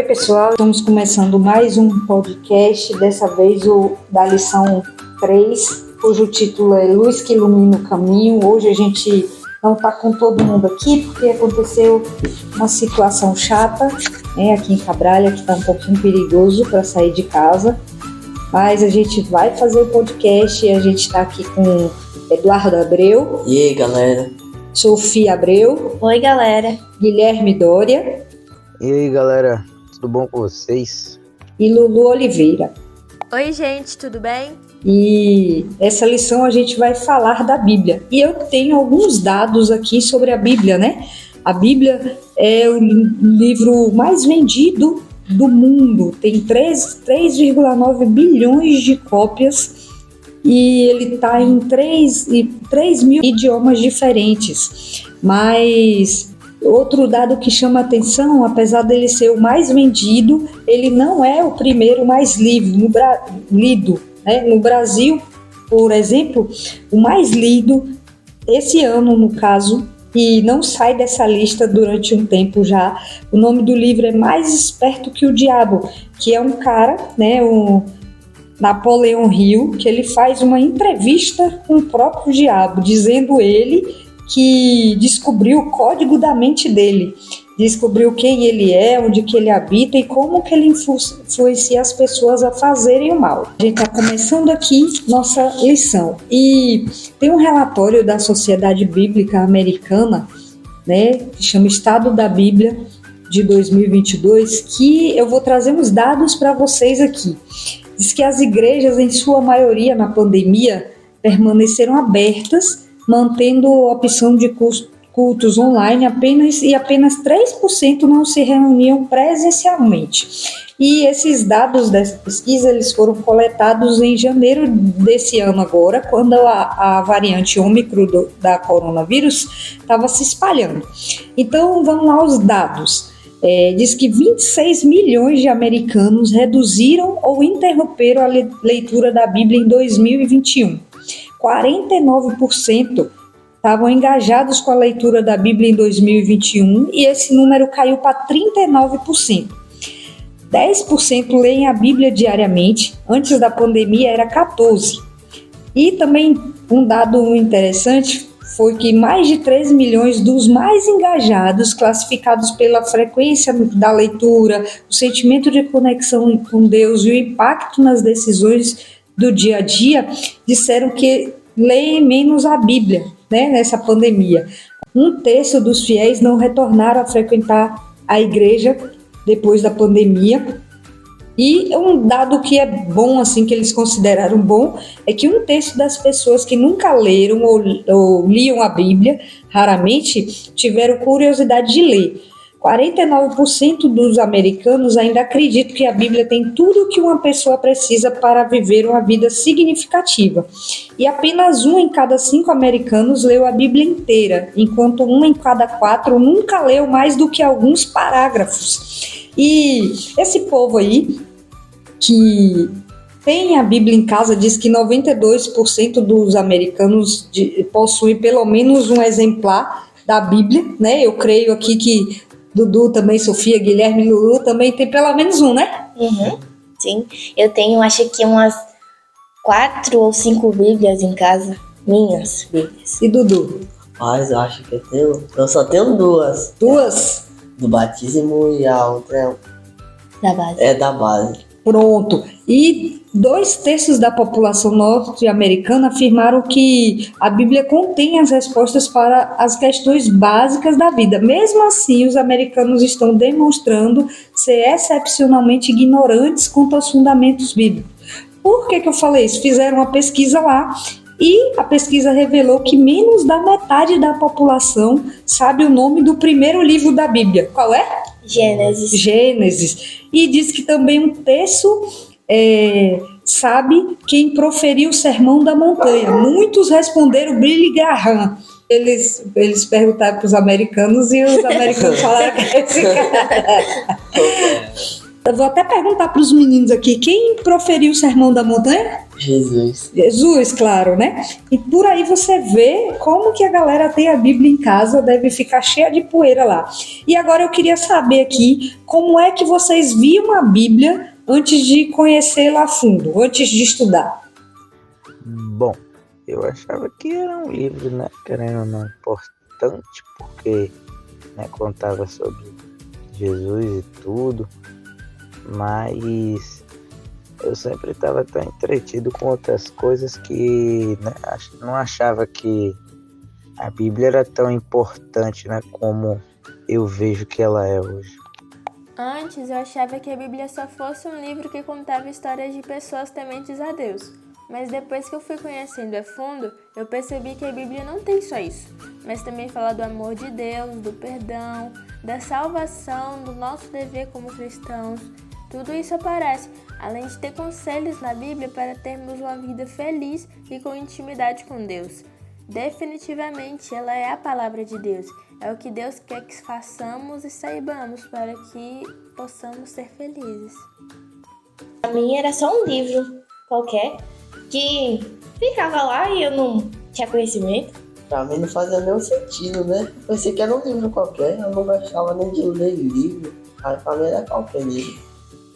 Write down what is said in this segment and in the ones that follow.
pessoal, estamos começando mais um podcast, dessa vez o da lição 3, cujo título é Luz que Ilumina o Caminho. Hoje a gente não está com todo mundo aqui, porque aconteceu uma situação chata, aqui em Cabralha, que está um pouquinho perigoso para sair de casa, mas a gente vai fazer o podcast e a gente está aqui com Eduardo Abreu. E aí, galera? Sofia Abreu. Oi, galera. Guilherme Dória. E aí, galera, tudo bom com vocês? E Lulu Oliveira. Oi, gente, tudo bem? E essa lição a gente vai falar da Bíblia. E eu tenho alguns dados aqui sobre a Bíblia, né? A Bíblia é o livro mais vendido do mundo. Tem 3,9 bilhões de cópias e ele está em 3 mil idiomas diferentes. Mas outro dado que chama atenção, apesar dele ser o mais vendido, ele não é o primeiro mais lido, né? No Brasil, por exemplo, o mais lido esse ano, no caso, e não sai dessa lista durante um tempo já. O nome do livro é Mais Esperto que o Diabo, que é um cara, né, o Napoleão Hill, que ele faz uma entrevista com o próprio diabo, dizendo ele que descobriu o código da mente dele, descobriu quem ele é, onde que ele habita e como que ele influencia as pessoas a fazerem o mal. A gente está começando aqui nossa lição e tem um relatório da Sociedade Bíblica Americana, né, que chama Estado da Bíblia de 2022, que eu vou trazer uns dados para vocês aqui. Diz que as igrejas, em sua maioria na pandemia, permaneceram abertas, mantendo a opção de cultos online, apenas 3% não se reuniam presencialmente. E esses dados dessa pesquisa eles foram coletados em janeiro desse ano agora, quando a variante Ômicron da coronavírus estava se espalhando. Então vamos lá os dados. Diz que 26 milhões de americanos reduziram ou interromperam a leitura da Bíblia em 2021. 49% estavam engajados com a leitura da Bíblia em 2021 e esse número caiu para 39%. 10% leem a Bíblia diariamente, antes da pandemia era 14%. E também um dado interessante foi que mais de 3 milhões dos mais engajados, classificados pela frequência da leitura, o sentimento de conexão com Deus e o impacto nas decisões do dia a dia, disseram que leem menos a Bíblia, né, nessa pandemia. 1/3 dos fiéis não retornaram a frequentar a igreja depois da pandemia. E um dado que é bom, assim, que eles consideraram bom, é que 1/3 das pessoas que nunca leram ou liam a Bíblia, raramente, tiveram curiosidade de ler. 49% dos americanos ainda acreditam que a Bíblia tem tudo o que uma pessoa precisa para viver uma vida significativa. E apenas 1 em cada 5 americanos leu a Bíblia inteira, enquanto 1 em cada 4 nunca leu mais do que alguns parágrafos. E esse povo aí, que tem a Bíblia em casa, diz que 92% dos americanos possuem pelo menos um exemplar da Bíblia, né? Eu creio aqui que Dudu também, Sofia, Guilherme e Lulu também tem pelo menos um, né? Uhum, sim. Eu tenho, acho que umas 4 ou 5 Bíblias em casa. Minhas Bíblias. E Dudu? Mas eu acho que eu só tenho 2. 2? Do batismo e a outra Da base. é da base. Pronto. E 2/3 da população norte-americana afirmaram que a Bíblia contém as respostas para as questões básicas da vida. Mesmo assim, os americanos estão demonstrando ser excepcionalmente ignorantes quanto aos fundamentos bíblicos. Por que eu falei isso? Fizeram uma pesquisa lá e a pesquisa revelou que menos da metade da população sabe o nome do primeiro livro da Bíblia. Qual é? Gênesis. E diz que também 1/3 sabe quem proferiu o Sermão da Montanha. Muitos responderam Billy Graham. Eles perguntaram para os americanos e os americanos falaram que é esse cara. Eu vou até perguntar para os meninos aqui, quem proferiu o Sermão da Montanha? Jesus. Jesus, claro, né? E por aí você vê como que a galera tem a Bíblia em casa, deve ficar cheia de poeira lá. E agora eu queria saber aqui, como é que vocês viam a Bíblia antes de conhecê-la a fundo, antes de estudar? Bom, eu achava que era um livro, né, querendo ou não, importante, porque, né, contava sobre Jesus e tudo, mas eu sempre estava tão entretido com outras coisas que, né, não achava que a Bíblia era tão importante, né, como eu vejo que ela é hoje. Antes eu achava que a Bíblia só fosse um livro que contava histórias de pessoas tementes a Deus. Mas depois que eu fui conhecendo a fundo, eu percebi que a Bíblia não tem só isso, mas também fala do amor de Deus, do perdão, da salvação, do nosso dever como cristãos. Tudo isso aparece, além de ter conselhos na Bíblia para termos uma vida feliz e com intimidade com Deus. Definitivamente, ela é a palavra de Deus. É o que Deus quer que façamos e saibamos para que possamos ser felizes. Pra mim era só um livro qualquer que ficava lá e eu não tinha conhecimento. Pra mim não fazia nenhum sentido, né? Eu pensei que era um livro qualquer, eu não gostava nem de ler livro. Aí pra mim era qualquer livro.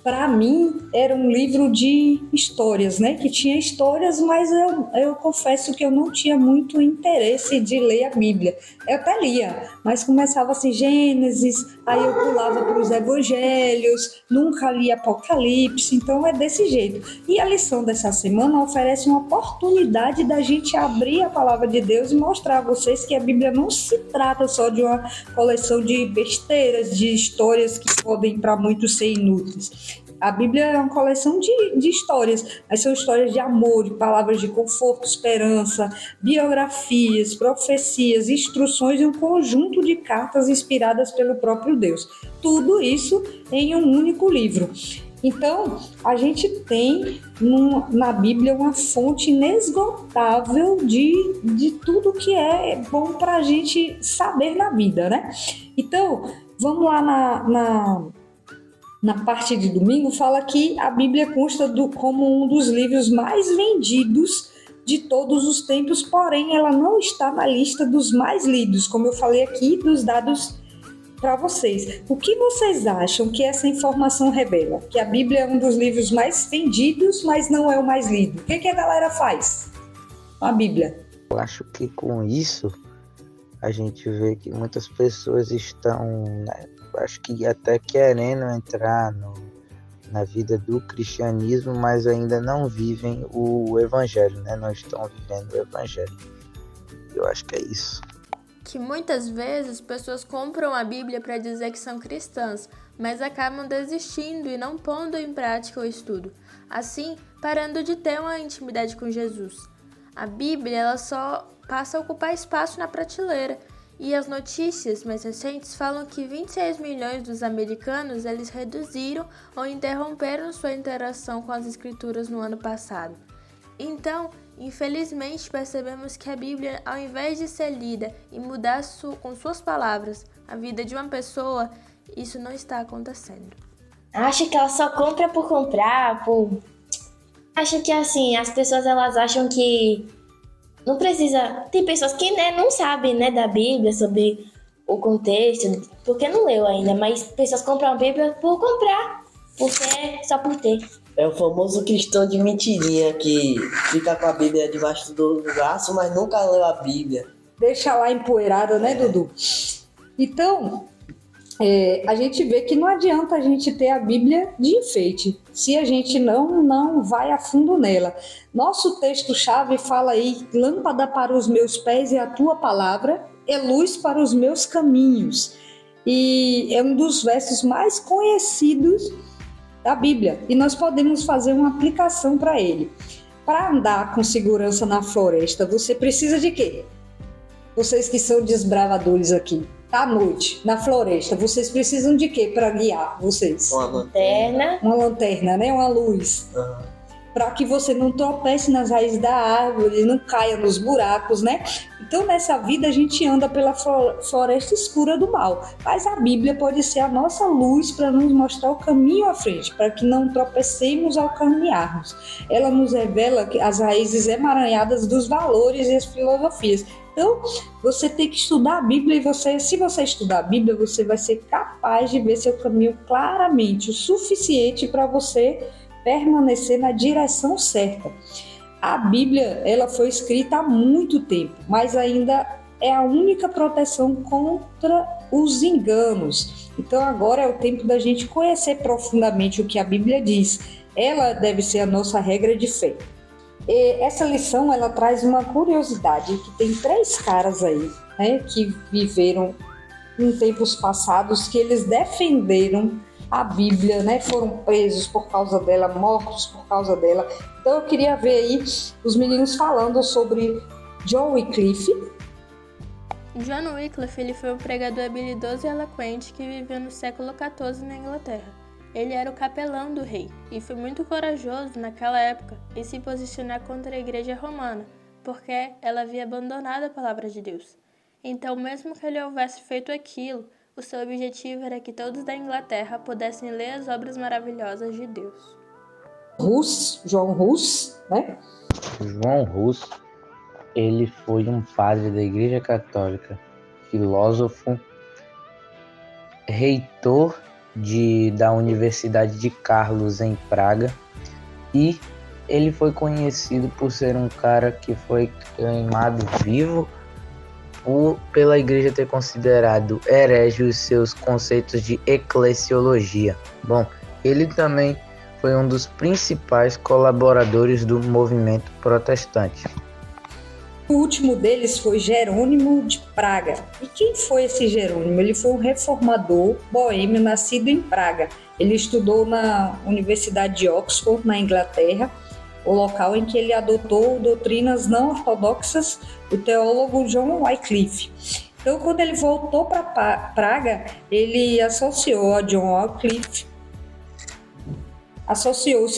Para mim, era um livro de histórias, né? Que tinha histórias, mas eu confesso que eu não tinha muito interesse de ler a Bíblia. Eu até lia, mas começava assim, Gênesis, aí eu pulava para os Evangelhos, nunca li Apocalipse, então é desse jeito. E a lição dessa semana oferece uma oportunidade da gente abrir a palavra de Deus e mostrar a vocês que a Bíblia não se trata só de uma coleção de besteiras, de histórias que podem para muitos ser inúteis. A Bíblia é uma coleção de histórias, mas são histórias de amor, de palavras de conforto, esperança, biografias, profecias, instruções e um conjunto de cartas inspiradas pelo próprio Deus. Tudo isso em um único livro. Então, a gente tem na Bíblia uma fonte inesgotável de tudo que é bom para a gente saber na vida, né? Então, vamos lá na parte de domingo, fala que a Bíblia consta como um dos livros mais vendidos de todos os tempos, porém ela não está na lista dos mais lidos, como eu falei aqui, dos dados para vocês. O que vocês acham que essa informação revela? Que a Bíblia é um dos livros mais vendidos, mas não é o mais lido. O que a galera faz com a Bíblia? Eu acho que com isso a gente vê que muitas pessoas estão, né, acho que até querendo entrar na vida do cristianismo, mas ainda não vivem o evangelho, né? Não estão vivendo o evangelho. Eu acho que é isso. Que muitas vezes pessoas compram a Bíblia para dizer que são cristãs, mas acabam desistindo e não pondo em prática o estudo, assim parando de ter uma intimidade com Jesus. A Bíblia ela só passa a ocupar espaço na prateleira. E as notícias mais recentes falam que 26 milhões dos americanos eles reduziram ou interromperam sua interação com as escrituras no ano passado. Então, infelizmente, percebemos que a Bíblia, ao invés de ser lida e mudar com suas palavras a vida de uma pessoa, isso não está acontecendo. Acho que ela só compra por comprar, Acho que assim, as pessoas elas acham que não precisa. Tem pessoas que, né, não sabem, né, da Bíblia, sobre o contexto, porque não leu ainda, mas pessoas compram a Bíblia por comprar, porque só por ter. É o famoso cristão de mentirinha que fica com a Bíblia debaixo do braço, mas nunca leu a Bíblia. Deixa lá empoeirada, né, Dudu? Então, a gente vê que não adianta a gente ter a Bíblia de enfeite, se a gente não vai a fundo nela. Nosso texto-chave fala aí, lâmpada para os meus pés é a tua palavra, é luz para os meus caminhos. E é um dos versos mais conhecidos da Bíblia, e nós podemos fazer uma aplicação para ele. Para andar com segurança na floresta, você precisa de quê? Vocês que são desbravadores aqui. À noite, na floresta, vocês precisam de quê para guiar vocês? Uma lanterna. Uma lanterna, né? Uma luz. Uhum. para que você não tropece nas raízes da árvore, não caia nos buracos, né? Então, nessa vida, a gente anda pela floresta escura do mal, mas a Bíblia pode ser a nossa luz para nos mostrar o caminho à frente, para que não tropecemos ao caminharmos. Ela nos revela as raízes emaranhadas dos valores e as filosofias. Então, você tem que estudar a Bíblia e se você estudar a Bíblia, você vai ser capaz de ver seu caminho claramente, o suficiente para você permanecer na direção certa. A Bíblia, ela foi escrita há muito tempo, mas ainda é a única proteção contra os enganos. Então agora é o tempo da gente conhecer profundamente o que a Bíblia diz. Ela deve ser a nossa regra de fé. E essa lição, ela traz uma curiosidade, que tem 3 caras aí, né, que viveram em tempos passados, que eles defenderam a Bíblia, né? Foram presos por causa dela, mortos por causa dela. Então eu queria ver aí os meninos falando sobre John Wycliffe. John Wycliffe, ele foi um pregador habilidoso e eloquente que viveu no século XIV na Inglaterra. Ele era o capelão do rei e foi muito corajoso naquela época em se posicionar contra a igreja romana, porque ela havia abandonado a palavra de Deus. Então, mesmo que ele houvesse feito aquilo, o seu objetivo era que todos da Inglaterra pudessem ler as obras maravilhosas de Deus. João Hus, né? João Hus, ele foi um padre da Igreja Católica, filósofo, reitor da Universidade de Karlus em Praga, e ele foi conhecido por ser um cara que foi queimado vivo pela igreja ter considerado herege os seus conceitos de eclesiologia. Bom, ele também foi um dos principais colaboradores do movimento protestante. O último deles foi Jerônimo de Praga. E quem foi esse Jerônimo? Ele foi um reformador boêmio nascido em Praga. Ele estudou na Universidade de Oxford, na Inglaterra, o local em que ele adotou doutrinas não ortodoxas do teólogo John Wycliffe. Então, quando ele voltou para Praga, ele associou-se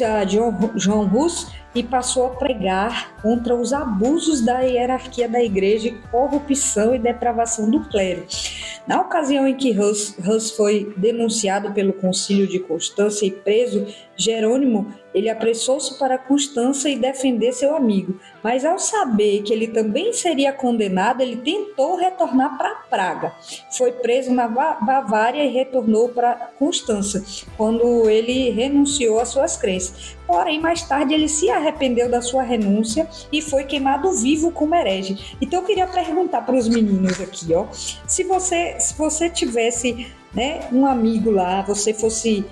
a John Hus e passou a pregar contra os abusos da hierarquia da igreja e corrupção e depravação do clero. Na ocasião em que Hus foi denunciado pelo concílio de Constância e preso, Jerônimo, ele apressou-se para Constância e defender seu amigo, mas ao saber que ele também seria condenado, ele tentou retornar para Praga. Foi preso na Bavária e retornou para Constância, quando ele renunciou às suas crenças. Porém, mais tarde ele se arrependeu da sua renúncia e foi queimado vivo como herege. Então eu queria perguntar para os meninos aqui, ó, se você tivesse, né, um amigo lá, você fosse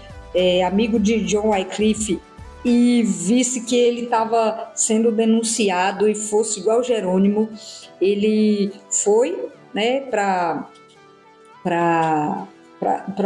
amigo de John Wycliffe e visse que ele estava sendo denunciado e fosse igual Jerônimo, ele foi, né, para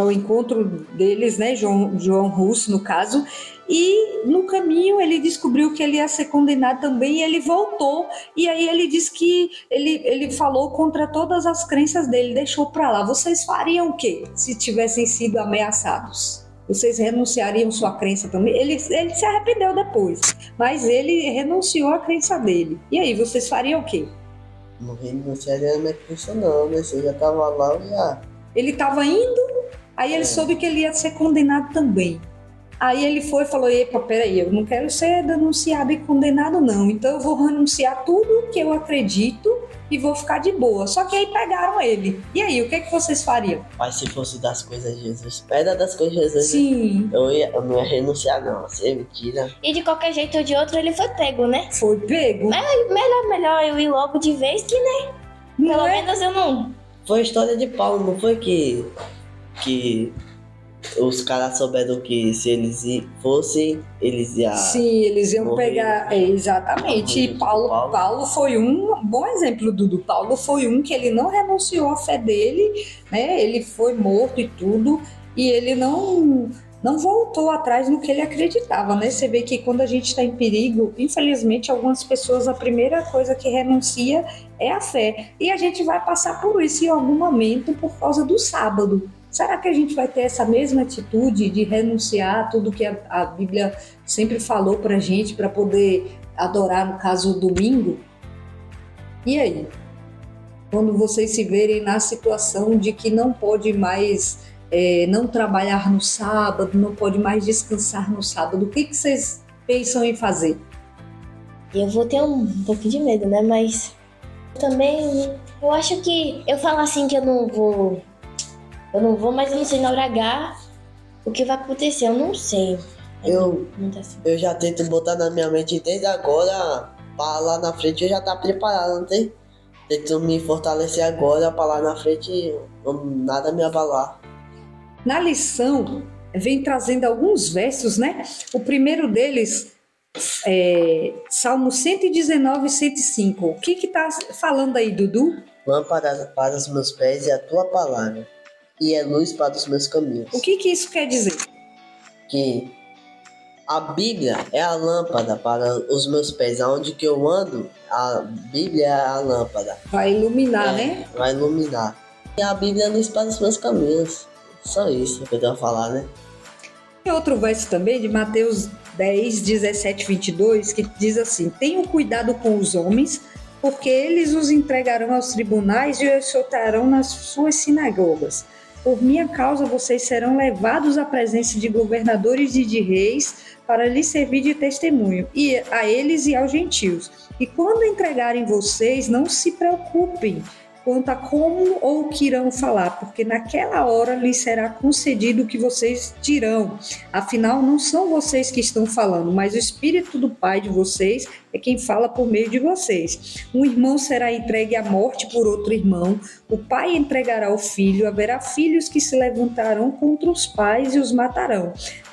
o encontro deles, né, João Hus, no caso, e no caminho ele descobriu que ele ia ser condenado também e ele voltou, e aí ele disse que ele falou contra todas as crenças dele, deixou para lá. Vocês fariam o quê se tivessem sido ameaçados? Vocês renunciariam sua crença também? Ele se arrependeu depois, mas ele renunciou à crença dele. E aí, vocês fariam o quê? Não renunciaria minha crença não, né? Se eu já tava lá, eu já... Ele estava indo, aí ele soube que ele ia ser condenado também. Aí ele foi e falou, epa, peraí, eu não quero ser denunciado e condenado não, então eu vou renunciar tudo que eu acredito e vou ficar de boa. Só que aí pegaram ele. E aí, o que vocês fariam? Mas se fosse das coisas de Jesus, pedra das coisas de Jesus, sim, eu não ia renunciar não, isso é mentira. E de qualquer jeito ou de outro ele foi pego, né? Foi pego. Mas melhor eu ir logo de vez que, né? Pelo menos eu não... Foi a história de Paulo, não foi que os caras souberam que se eles fossem, eles iam... Sim, eles iam morrer. Pegar, exatamente. E Paulo foi um bom exemplo, Dudu. Paulo foi um que ele não renunciou à fé dele, né? Ele foi morto e tudo, e ele não voltou atrás no que ele acreditava, né? Você vê que quando a gente está em perigo, infelizmente, algumas pessoas, a primeira coisa que renuncia é a fé. E a gente vai passar por isso em algum momento por causa do sábado. Será que a gente vai ter essa mesma atitude de renunciar a tudo que a Bíblia sempre falou para a gente, para poder adorar, no caso, o domingo? E aí? Quando vocês se verem na situação de que não pode mais não trabalhar no sábado, não pode mais descansar no sábado, o que vocês pensam em fazer? Eu vou ter um pouco de medo, né? Mas também eu acho que eu falo assim que eu não vou, mas eu não sei na hora H o que vai acontecer, eu não sei. Muito assim. Eu já tento botar na minha mente desde agora, para lá na frente eu já tá preparado, não tem? Tento me fortalecer agora, para lá na frente nada me abalar. Na lição, vem trazendo alguns versos, né? O primeiro deles é Salmo 119, 105. O que está falando aí, Dudu? Lâmpada para os meus pés é a tua palavra, e é luz para os meus caminhos. O que isso quer dizer? Que a Bíblia é a lâmpada para os meus pés. Aonde que eu ando, a Bíblia é a lâmpada. Vai iluminar, né? Vai iluminar. E a Bíblia é luz para os meus caminhos. Só isso que eu tenho a falar, né? Tem outro verso também de Mateus 10, 17, 22, que diz assim: tenham cuidado com os homens, porque eles os entregarão aos tribunais e os soltarão nas suas sinagogas. Por minha causa, vocês serão levados à presença de governadores e de reis para lhes servir de testemunho, e a eles e aos gentios. E quando entregarem vocês, não se preocupem quanto a como ou o que irão falar, porque naquela hora lhes será concedido o que vocês dirão. Afinal, não são vocês que estão falando, mas o Espírito do Pai de vocês é quem fala por meio de vocês. Um irmão será entregue à morte por outro irmão, o pai entregará o filho, haverá filhos que se levantarão contra os pais e os matarão.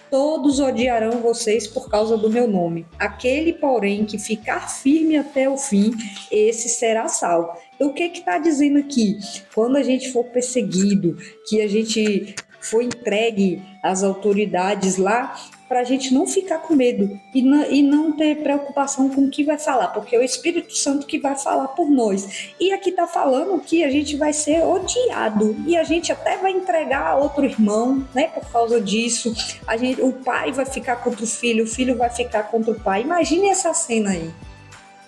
Todos odiarão vocês por causa do meu nome. Aquele, porém, que ficar firme até o fim, esse será salvo. Então, o que está dizendo aqui? Quando a gente for perseguido, que a gente for entregue às autoridades lá, para a gente não ficar com medo e não ter preocupação com o que vai falar, porque é o Espírito Santo que vai falar por nós. E aqui está falando que a gente vai ser odiado e a gente até vai entregar a outro irmão, né? Por causa disso, o pai vai ficar contra o filho vai ficar contra o pai. Imagine essa cena aí.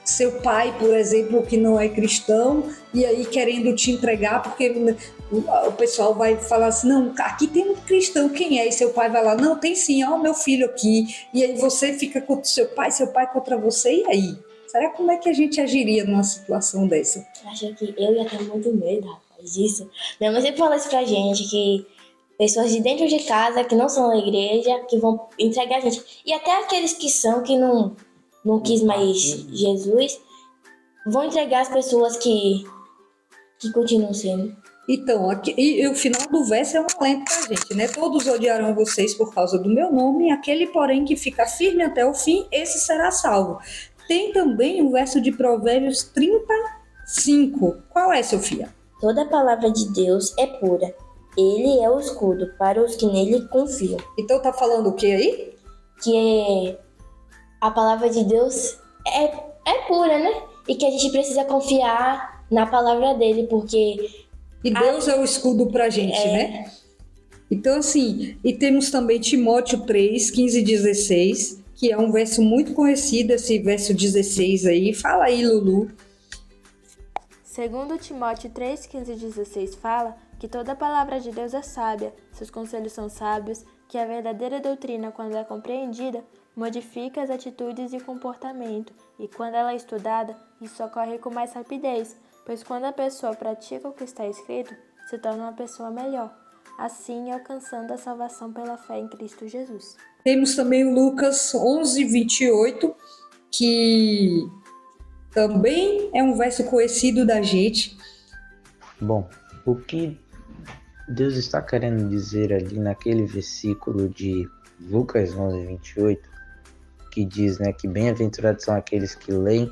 Seu pai, por exemplo, que não é cristão, e aí querendo te entregar, porque o pessoal vai falar assim, não, aqui tem um cristão, quem é? E seu pai vai lá, não, tem sim, ó, meu filho aqui. E aí você fica contra seu pai contra você, e aí? Será como é que a gente agiria numa situação dessa? Acho que eu ia ter muito medo, rapaz, disso. Minha mãe sempre fala isso pra gente, que pessoas de dentro de casa, que não são da igreja, que vão entregar a gente. E até aqueles que são, que não quis mais Jesus, vão entregar as pessoas que continuam sendo. Então, aqui, e o final do verso é um alento pra gente, né? Todos odiarão vocês por causa do meu nome, e aquele, porém, que fica firme até o fim, esse será salvo. Tem também o verso de Provérbios 35. Qual é, Sofia? Toda palavra de Deus é pura. Ele é o escudo para os que nele confiam. Então tá falando o que aí? Que a palavra de Deus é pura, né? E que a gente precisa confiar na palavra dele, porque... E Deus é o escudo pra gente, né? Então, assim, e temos também Timóteo 3, 15 e 16, que é um verso muito conhecido, esse verso 16 aí. Fala aí, Lulu. Segundo Timóteo 3, 15 e 16 fala que toda palavra de Deus é sábia, seus conselhos são sábios, que a verdadeira doutrina, quando é compreendida, modifica as atitudes e comportamento, e quando ela é estudada, isso ocorre com mais rapidez, pois quando a pessoa pratica o que está escrito, se torna uma pessoa melhor, assim alcançando a salvação pela fé em Cristo Jesus. Temos também o Lucas 11, 28, que também é um verso conhecido da gente. Bom, o que Deus está querendo dizer ali naquele versículo de Lucas 11, 28, que diz, né, que bem-aventurados são aqueles que leem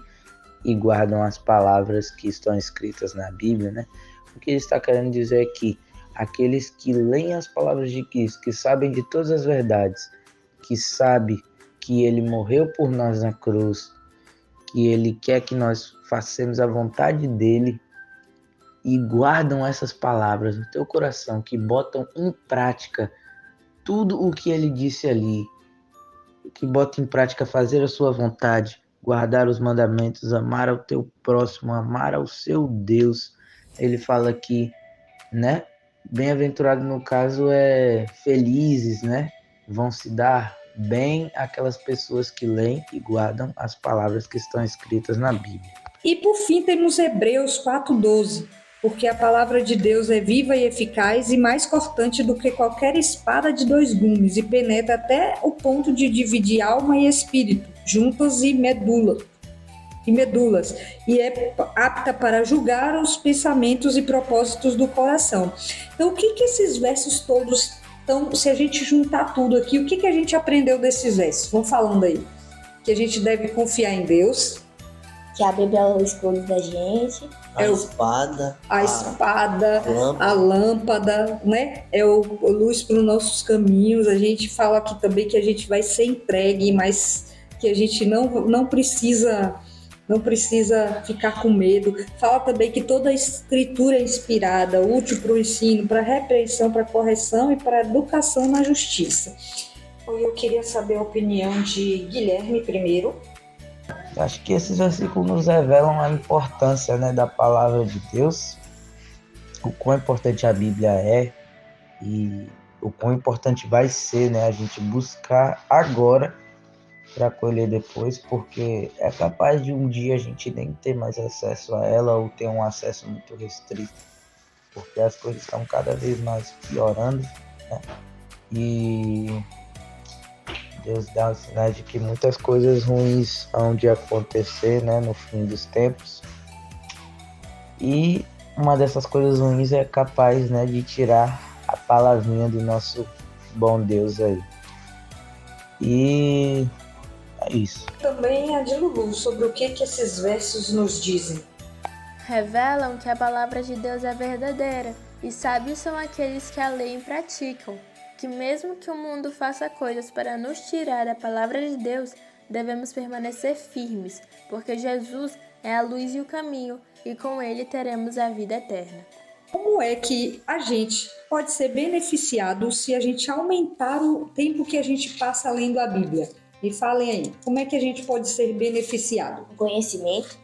e guardam as palavras que estão escritas na Bíblia, né? O que ele está querendo dizer é que aqueles que leem as palavras de Cristo, que sabem de todas as verdades, que sabem que ele morreu por nós na cruz, que ele quer que nós façamos a vontade dele, e guardam essas palavras no teu coração, que botam em prática tudo o que ele disse ali, que botam em prática fazer a sua vontade, guardar os mandamentos, amar ao teu próximo, amar ao seu Deus. Ele fala aqui, né? Bem-aventurado no caso é felizes, né? Vão se dar bem aquelas pessoas que leem e guardam as palavras que estão escritas na Bíblia. E por fim temos Hebreus 4:12, porque a palavra de Deus é viva e eficaz e mais cortante do que qualquer espada de 2 gumes e penetra até o ponto de dividir alma e espírito, juntas e medulas, e é apta para julgar os pensamentos e propósitos do coração. Então, o que esses versos todos estão, se a gente juntar tudo aqui, o que a gente aprendeu desses versos? Vão falando aí. Que a gente deve confiar em Deus. Que a Bíblia é o escudo da gente. A espada, a lâmpada, né? É o luz para os nossos caminhos. A gente fala aqui também que a gente vai ser entregue, mas que a gente não precisa ficar com medo. Fala também que toda a escritura é inspirada, útil para o ensino, para a repreensão, para a correção e para a educação na justiça. Eu queria saber a opinião de Guilherme primeiro. Acho que esses versículos nos revelam a importância, né, da palavra de Deus, o quão importante a Bíblia é e o quão importante vai ser, né, a gente buscar agora para colher depois, porque é capaz de um dia a gente nem ter mais acesso a ela ou ter um acesso muito restrito, porque as coisas estão cada vez mais piorando, né? E Deus dá um sinal de que muitas coisas ruins hão de acontecer, né, no fim dos tempos. E uma dessas coisas ruins é capaz, né, de tirar a palavrinha do nosso bom Deus aí. E é isso. Também a de Lulu, sobre o que esses versos nos dizem. Revelam que a palavra de Deus é verdadeira, e sábios são aqueles que a leem e praticam. Que mesmo que o mundo faça coisas para nos tirar a palavra de Deus, devemos permanecer firmes, porque Jesus é a luz e o caminho, e com ele teremos a vida eterna. Como é que a gente pode ser beneficiado se a gente aumentar o tempo que a gente passa lendo a Bíblia? Me falem aí, como é que a gente pode ser beneficiado? Conhecimento.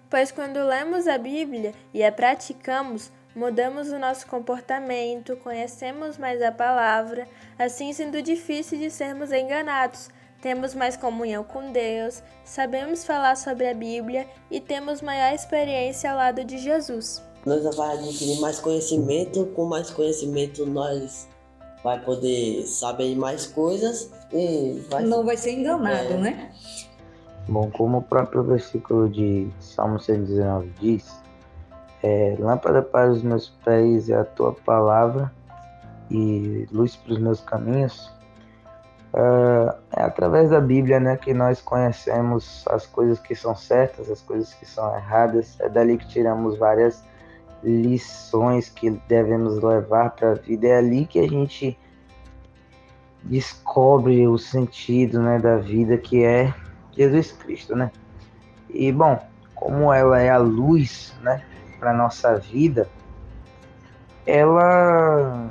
Pois quando lemos a Bíblia e a praticamos, mudamos o nosso comportamento, conhecemos mais a palavra, assim sendo difícil de sermos enganados. Temos mais comunhão com Deus, sabemos falar sobre a Bíblia e temos maior experiência ao lado de Jesus. Nós vamos adquirir mais conhecimento, com mais conhecimento nós vai poder saber mais coisas e não vai ser enganado, né? Bom, como o próprio versículo de Salmo 119 diz, lâmpada para os meus pés é a tua palavra e luz para os meus caminhos. É através da Bíblia, né, que nós conhecemos as coisas que são certas, as coisas que são erradas. É dali que tiramos várias lições que devemos levar para a vida. É ali que a gente descobre o sentido, né, da vida, que é Jesus Cristo, né? E bom, como ela é a luz, né, para nossa vida, ela,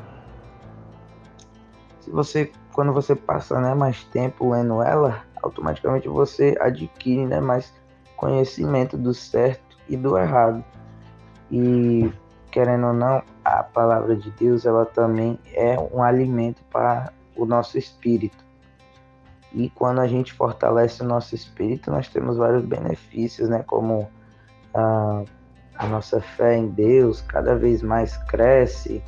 quando você passa, né, mais tempo lendo ela, automaticamente você adquire, né, mais conhecimento do certo e do errado. E querendo ou não, a palavra de Deus, ela também é um alimento para o nosso espírito. E quando a gente fortalece o nosso espírito, nós temos vários benefícios, né, como a nossa fé em Deus cada vez mais cresce,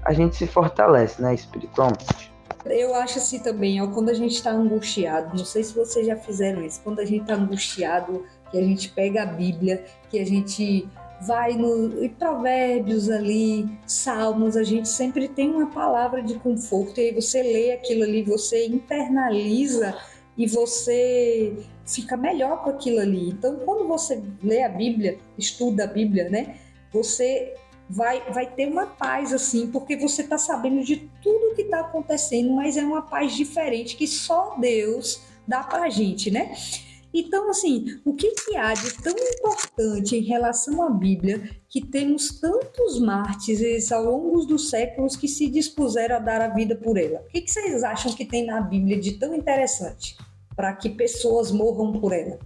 a gente se fortalece, né, espiritualmente. Eu acho assim também, quando a gente está angustiado, não sei se vocês já fizeram isso, quando a gente está angustiado, que a gente pega a Bíblia, que a gente vai em Provérbios ali, Salmos, a gente sempre tem uma palavra de conforto, e aí você lê aquilo ali, você internaliza e você fica melhor com aquilo ali. Então, quando você lê a Bíblia, estuda a Bíblia, né, você vai ter uma paz assim, porque você está sabendo de tudo que está acontecendo, mas é uma paz diferente que só Deus dá para a gente, né? Então, assim, o que que há de tão importante em relação à Bíblia que temos tantos mártires ao longo dos séculos que se dispuseram a dar a vida por ela? O que que vocês acham que tem na Bíblia de tão interessante para que pessoas morram por ela?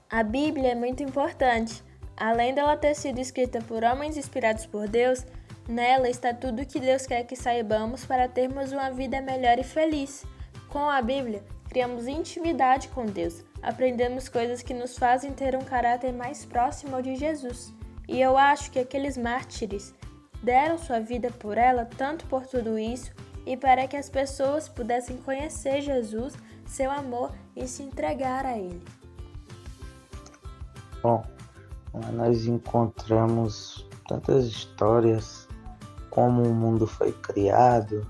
A Bíblia é muito importante. Além dela ter sido escrita por homens inspirados por Deus, nela está tudo o que Deus quer que saibamos para termos uma vida melhor e feliz. Com a Bíblia, criamos intimidade com Deus, aprendemos coisas que nos fazem ter um caráter mais próximo ao de Jesus. E eu acho que aqueles mártires deram sua vida por ela, tanto por tudo isso, e para que as pessoas pudessem conhecer Jesus, seu amor e se entregar a Ele. Bom, lá nós encontramos tantas histórias, como o mundo foi criado,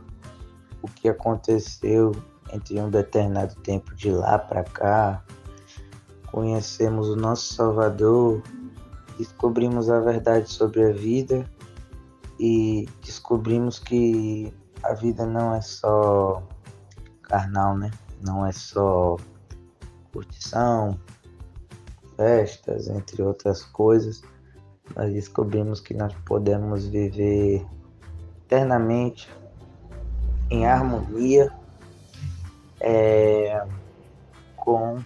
o que aconteceu entre um determinado tempo de lá para cá. Conhecemos o nosso Salvador, descobrimos a verdade sobre a vida e descobrimos que a vida não é só carnal, né? Não é só curtição, festas, entre outras coisas. Nós descobrimos que nós podemos viver eternamente em harmonia com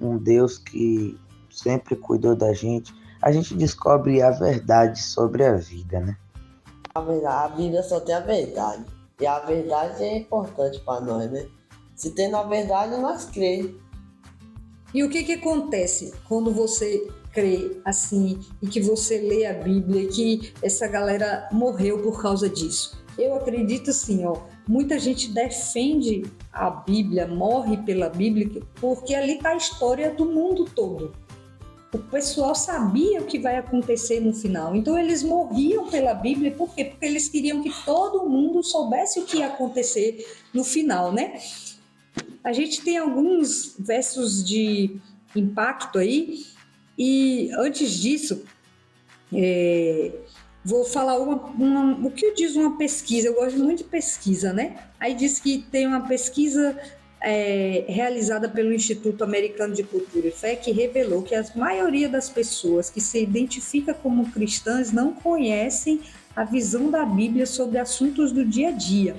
um Deus que sempre cuidou da gente. A gente descobre a verdade sobre a vida, né? A Bíblia só tem a verdade. E a verdade é importante para nós, né? Se tem a verdade, nós cremos. E o que que acontece quando você crê assim e que você lê a Bíblia e que essa galera morreu por causa disso? Eu acredito assim, muita gente defende a Bíblia, morre pela Bíblia, porque ali está a história do mundo todo. O pessoal sabia o que vai acontecer no final, então eles morriam pela Bíblia, por quê? Porque eles queriam que todo mundo soubesse o que ia acontecer no final, né? A gente tem alguns versos de impacto aí, e antes disso, vou falar o que diz uma pesquisa. Eu gosto muito de pesquisa, né? Aí diz que tem uma pesquisa realizada pelo Instituto Americano de Cultura e Fé que revelou que a maioria das pessoas que se identifica como cristãs não conhecem a visão da Bíblia sobre assuntos do dia a dia.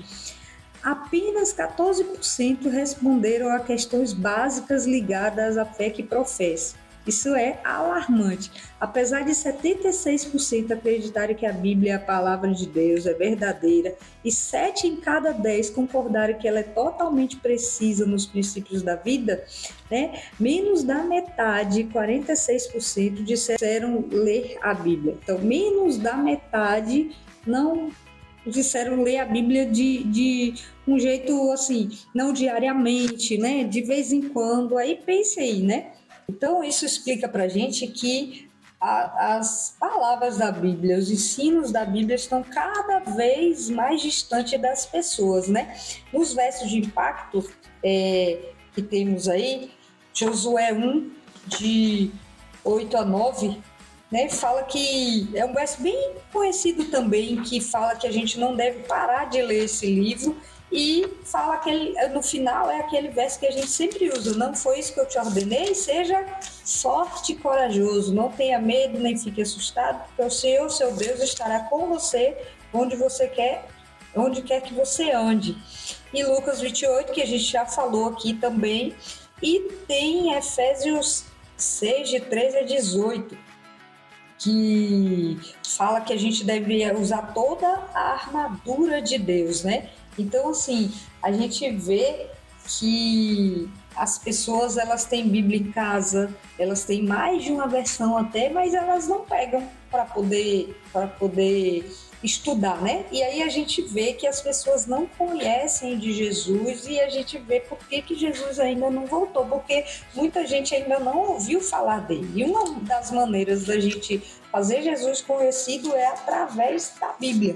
Apenas 14% responderam a questões básicas ligadas à fé que professam. Isso é alarmante. Apesar de 76% acreditarem que a Bíblia é a palavra de Deus, é verdadeira, e 7 em cada 10 concordarem que ela é totalmente precisa nos princípios da vida, né? Menos da metade, 46%, disseram ler a Bíblia. Então, menos da metade não disseram ler a Bíblia de um jeito assim, não diariamente, né? De vez em quando. Aí pense aí, né? Então, isso explica para a gente que as palavras da Bíblia, os ensinos da Bíblia estão cada vez mais distantes das pessoas, né? Nos versos de impacto que temos aí, Josué 1, de 8 a 9, né, fala que é um verso bem conhecido também, que fala que a gente não deve parar de ler esse livro, e fala que no final é aquele verso que a gente sempre usa: não foi isso que eu te ordenei? Seja forte e corajoso, não tenha medo nem fique assustado, porque o Senhor, seu Deus, estará com você onde quer que você ande. E Lucas 28, que a gente já falou aqui também, e tem Efésios 6, de 13 a 18, que fala que a gente deve usar toda a armadura de Deus, né? Então, assim, a gente vê que as pessoas, elas têm Bíblia em casa, elas têm mais de uma versão até, mas elas não pegam para poder estudar, né? E aí a gente vê que as pessoas não conhecem de Jesus, e a gente vê por que Jesus ainda não voltou, porque muita gente ainda não ouviu falar dele. E uma das maneiras da gente fazer Jesus conhecido é através da Bíblia.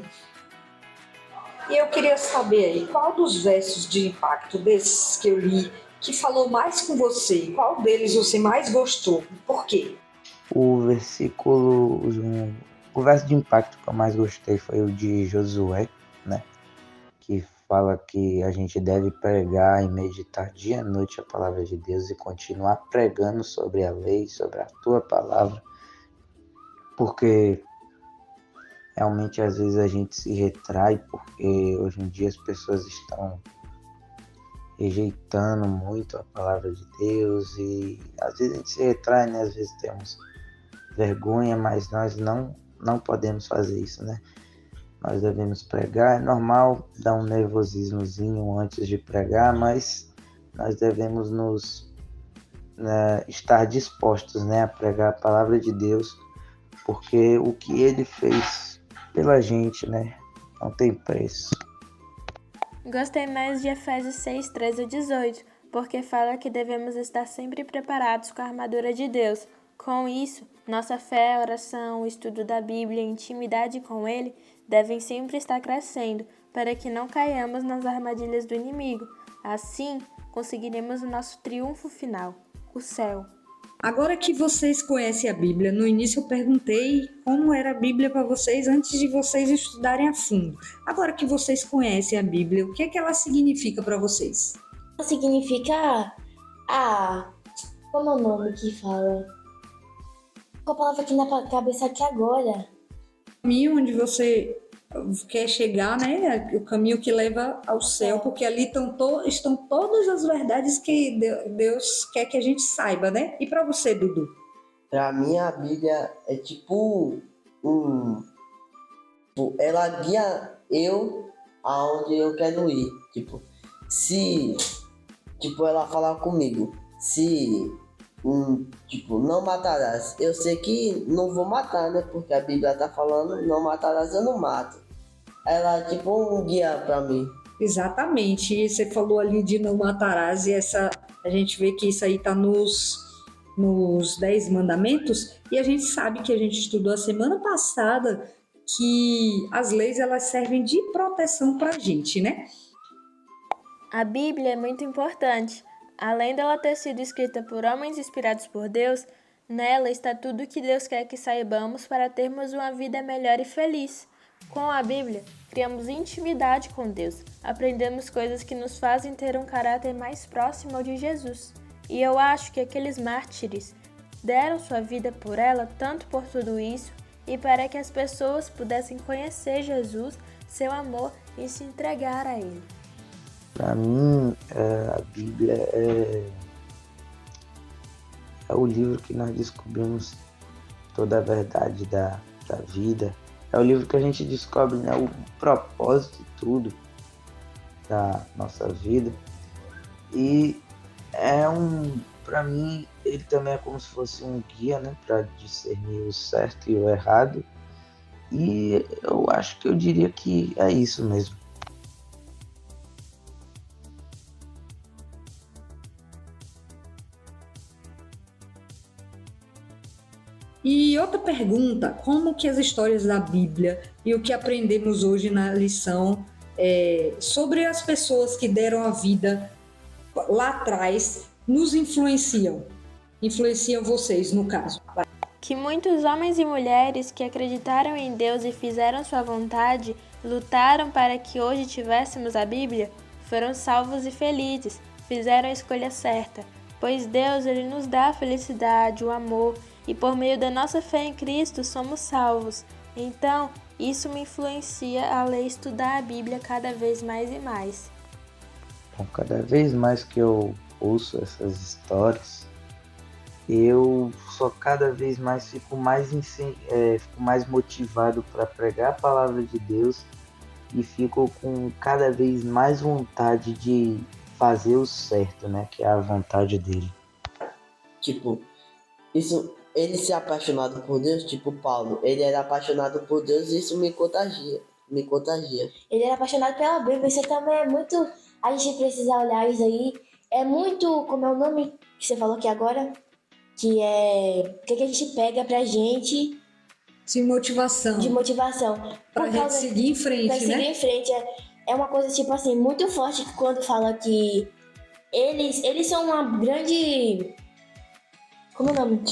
E eu queria saber aí, qual dos versos de impacto desses que eu li que falou mais com você? Qual deles você mais gostou? Por quê? O verso de impacto que eu mais gostei foi o de Josué, né? Que fala que a gente deve pregar e meditar dia e noite a palavra de Deus e continuar pregando sobre a lei, sobre a tua palavra, porque realmente às vezes a gente se retrai, porque hoje em dia as pessoas estão rejeitando muito a palavra de Deus e às vezes a gente se retrai, né? Às vezes temos vergonha, mas nós não podemos fazer isso, né? Nós devemos pregar, é normal dar um nervosismozinho antes de pregar, mas nós devemos estar dispostos, né, a pregar a palavra de Deus, porque o que Ele fez pela gente, né, não tem preço. Gostei mais de Efésios 6, 13 a 18, porque fala que devemos estar sempre preparados com a armadura de Deus. Com isso, nossa fé, oração, o estudo da Bíblia e intimidade com Ele devem sempre estar crescendo, para que não caiamos nas armadilhas do inimigo. Assim, conseguiremos o nosso triunfo final, o céu. Agora que vocês conhecem a Bíblia, no início eu perguntei como era a Bíblia para vocês antes de vocês estudarem a fundo. Agora que vocês conhecem a Bíblia, o que é que ela significa para vocês? Ela significa... como é o nome que fala? Qual a palavra aqui na cabeça aqui agora? O caminho onde você quer chegar, né? O caminho que leva ao céu, porque ali estão todas as verdades que Deus quer que a gente saiba, né? E para você, Dudu? Pra mim, a Bíblia é tipo ela guia eu aonde eu quero ir. Se ela falar comigo, não matarás. Eu sei que não vou matar, né? Porque a Bíblia tá falando, não matarás, eu não mato. Ela é tipo um guia pra mim. Exatamente. E você falou ali de não matarás, e a gente vê que isso aí tá nos 10 mandamentos, e a gente sabe que a gente estudou a semana passada que as leis elas servem de proteção pra gente, né? A Bíblia é muito importante. Além dela ter sido escrita por homens inspirados por Deus, nela está tudo o que Deus quer que saibamos para termos uma vida melhor e feliz. Com a Bíblia, criamos intimidade com Deus, aprendemos coisas que nos fazem ter um caráter mais próximo ao de Jesus. E eu acho que aqueles mártires deram sua vida por ela, tanto por tudo isso, e para que as pessoas pudessem conhecer Jesus, seu amor e se entregar a Ele. Para mim, a Bíblia é o livro que nós descobrimos toda a verdade da vida. É o livro que a gente descobre, né, o propósito de tudo da nossa vida. E para mim, ele também é como se fosse um guia, né, para discernir o certo e o errado. E eu acho que eu diria que é isso mesmo. E outra pergunta, como que as histórias da Bíblia e o que aprendemos hoje na lição sobre as pessoas que deram a vida lá atrás nos influenciam? Influenciam vocês, no caso. Que muitos homens e mulheres que acreditaram em Deus e fizeram sua vontade, lutaram para que hoje tivéssemos a Bíblia, foram salvos e felizes, fizeram a escolha certa, pois Deus ele nos dá a felicidade, o amor, e por meio da nossa fé em Cristo somos salvos. Então, isso me influencia a ler e estudar a Bíblia cada vez mais e mais. Bom, cada vez mais que eu ouço essas histórias, eu só cada vez mais fico mais motivado para pregar a palavra de Deus e fico com cada vez mais vontade de fazer o certo, né? Que é a vontade dele. Ele ser apaixonado por Deus, tipo Paulo, ele era apaixonado por Deus e isso me contagia. Ele era apaixonado pela Bíblia, isso também é muito... A gente precisa olhar isso aí. É muito... Como é o nome que você falou aqui agora? Que é... O que a gente pega pra gente... De motivação. Pra gente seguir em frente, né? Seguir em frente. É uma coisa, tipo assim, muito forte quando fala que eles são uma grande... Como é o nome?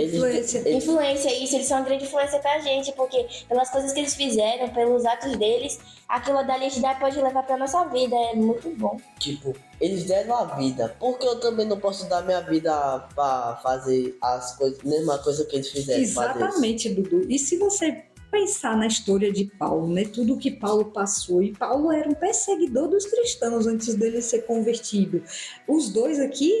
Influência, isso, eles são uma grande influência pra gente, porque pelas coisas que eles fizeram, pelos atos deles, aquilo dali a gente pode levar pra nossa vida, é muito bom. Tipo, eles deram a vida, porque eu também não posso dar minha vida pra fazer as coisas, mesma coisa que eles fizeram. Exatamente, Dudu. E se você pensar na história de Paulo, né? Tudo que Paulo passou, e Paulo era um perseguidor dos cristãos antes dele ser convertido. Os dois aqui,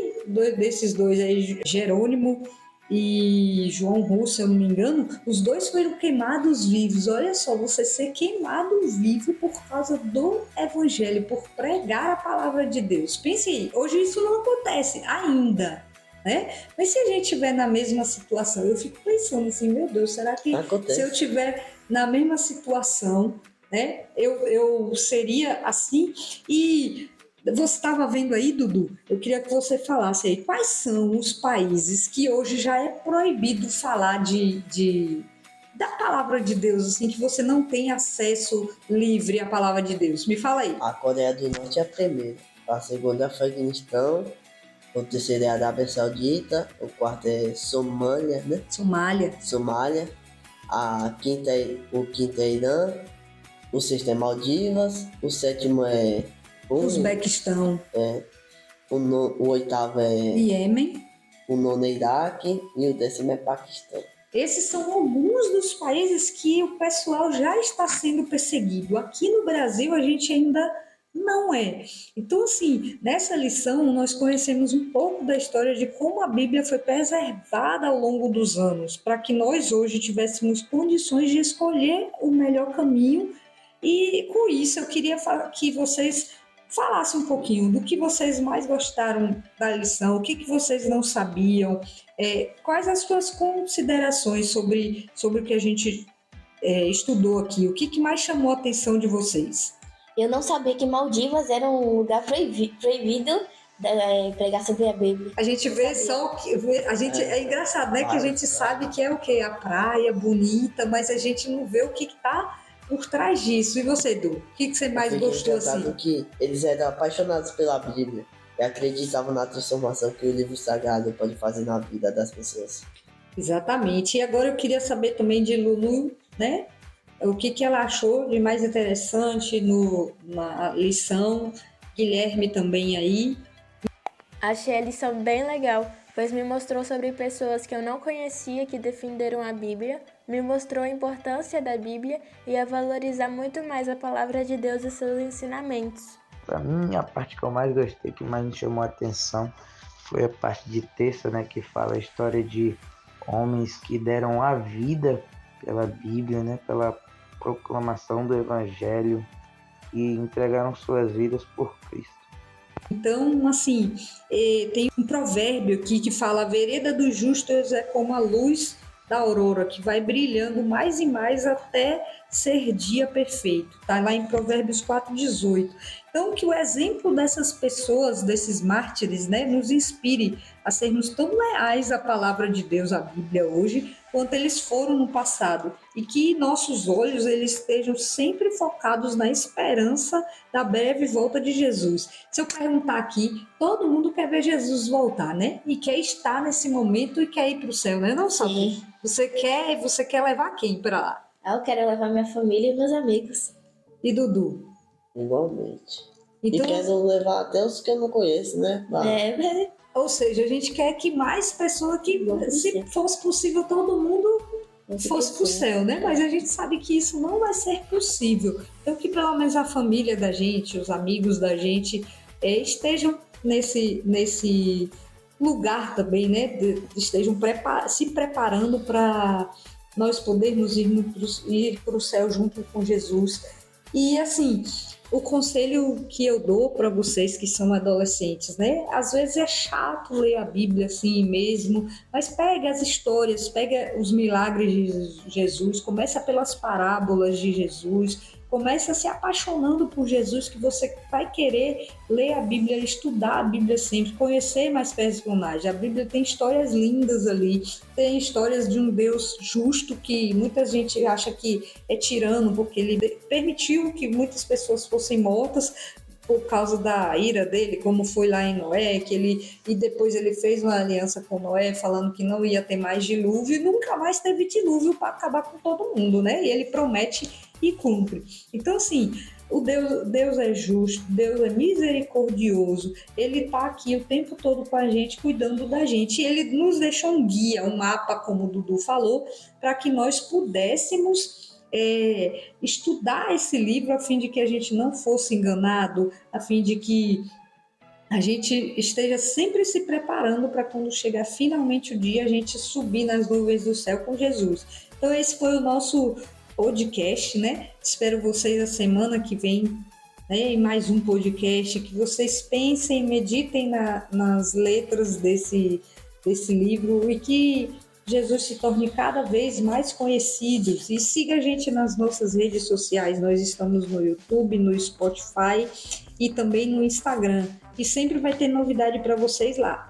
desses dois aí, Jerônimo e João Russo, se eu não me engano, os dois foram queimados vivos. Olha só, você ser queimado vivo por causa do evangelho, por pregar a palavra de Deus. Pense aí, hoje isso não acontece ainda, né? Mas se a gente estiver na mesma situação, eu fico pensando assim, meu Deus, será que se eu estiver na mesma situação, né, eu seria assim? E você estava vendo aí, Dudu, eu queria que você falasse aí, quais são os países que hoje já é proibido falar da palavra de Deus, assim, que você não tem acesso livre à palavra de Deus? Me fala aí. A Coreia do Norte é a primeira, a segunda é Afeganistão, o terceiro é a Arábia Saudita, o quarto é Somália, né? Somália. O quinto é Irã, o sexto é Maldivas, o sétimo é Uzbequistão. O oitavo é Iêmen. O nono é Iraque e o décimo é Paquistão. Esses são alguns dos países que o pessoal já está sendo perseguido. Aqui no Brasil a gente ainda não é. Então, assim, nessa lição nós conhecemos um pouco da história de como a Bíblia foi preservada ao longo dos anos, para que nós hoje tivéssemos condições de escolher o melhor caminho. E com isso eu queria que vocês falassem um pouquinho do que vocês mais gostaram da lição, o que vocês não sabiam, quais as suas considerações sobre o que a gente estudou aqui, o que mais chamou a atenção de vocês? Eu não sabia que Maldivas era um lugar proibido pregar sobre a Bíblia. A gente vê só que é engraçado, né? Que a gente sabe que é o quê? A praia bonita, mas a gente não vê o que está por trás disso. E você, Edu? O que você mais gostou assim? Que eles eram apaixonados pela Bíblia e acreditavam na transformação que o livro sagrado pode fazer na vida das pessoas. Exatamente. E agora eu queria saber também de Lulu, né? O que ela achou de mais interessante na lição. Guilherme também aí. Achei a lição bem legal, pois me mostrou sobre pessoas que eu não conhecia que defenderam a Bíblia, me mostrou a importância da Bíblia e a valorizar muito mais a palavra de Deus e seus ensinamentos. Para mim, a parte que eu mais gostei, que mais me chamou a atenção, foi a parte de texto, né, que fala a história de homens que deram a vida pela Bíblia, né, pela proclamação do Evangelho e entregaram suas vidas por Cristo. Então, assim, tem um provérbio aqui que fala: a vereda dos justos é como a luz da aurora, que vai brilhando mais e mais até ser dia perfeito. Está lá em Provérbios 4,18. Então, que o exemplo dessas pessoas, desses mártires, né, nos inspire a sermos tão leais à palavra de Deus, à Bíblia hoje, quanto eles foram no passado. E que nossos olhos eles estejam sempre focados na esperança da breve volta de Jesus. Se eu perguntar aqui, todo mundo quer ver Jesus voltar, né? E quer estar nesse momento e quer ir para o céu, né? Não sabe? Você quer levar quem para lá? Eu quero levar minha família e meus amigos. E Dudu? Igualmente. Então, e quero levar até os que eu não conheço, né? Ou seja, a gente quer que mais pessoas, que se fosse possível todo mundo fosse para o céu, né? Mas a gente sabe que isso não vai ser possível. Então que pelo menos a família da gente, os amigos da gente estejam nesse lugar também, né? Estejam se preparando para nós podermos ir para o céu junto com Jesus. E assim, o conselho que eu dou para vocês que são adolescentes, né? Às vezes é chato ler a Bíblia assim mesmo, mas pega as histórias, pega os milagres de Jesus, começa pelas parábolas de Jesus, começa se apaixonando por Jesus, que você vai querer ler a Bíblia, estudar a Bíblia sempre, conhecer mais personagens. A Bíblia tem histórias lindas ali, tem histórias de um Deus justo que muita gente acha que é tirano, porque ele permitiu que muitas pessoas fossem mortas por causa da ira dele, como foi lá em Noé, e depois ele fez uma aliança com Noé, falando que não ia ter mais dilúvio, e nunca mais teve dilúvio para acabar com todo mundo, né? E ele promete e cumpre. Então, assim, Deus é justo, Deus é misericordioso, Ele está aqui o tempo todo com a gente, cuidando da gente, e Ele nos deixou um guia, um mapa, como o Dudu falou, para que nós pudéssemos estudar esse livro, a fim de que a gente não fosse enganado, a fim de que a gente esteja sempre se preparando para quando chegar finalmente o dia, a gente subir nas nuvens do céu com Jesus. Então esse foi o nosso podcast, né? Espero vocês a semana que vem, né, em mais um podcast, que vocês pensem, meditem nas letras desse livro e que Jesus se torne cada vez mais conhecido. E siga a gente nas nossas redes sociais. Nós estamos no YouTube, no Spotify e também no Instagram. E sempre vai ter novidade para vocês lá.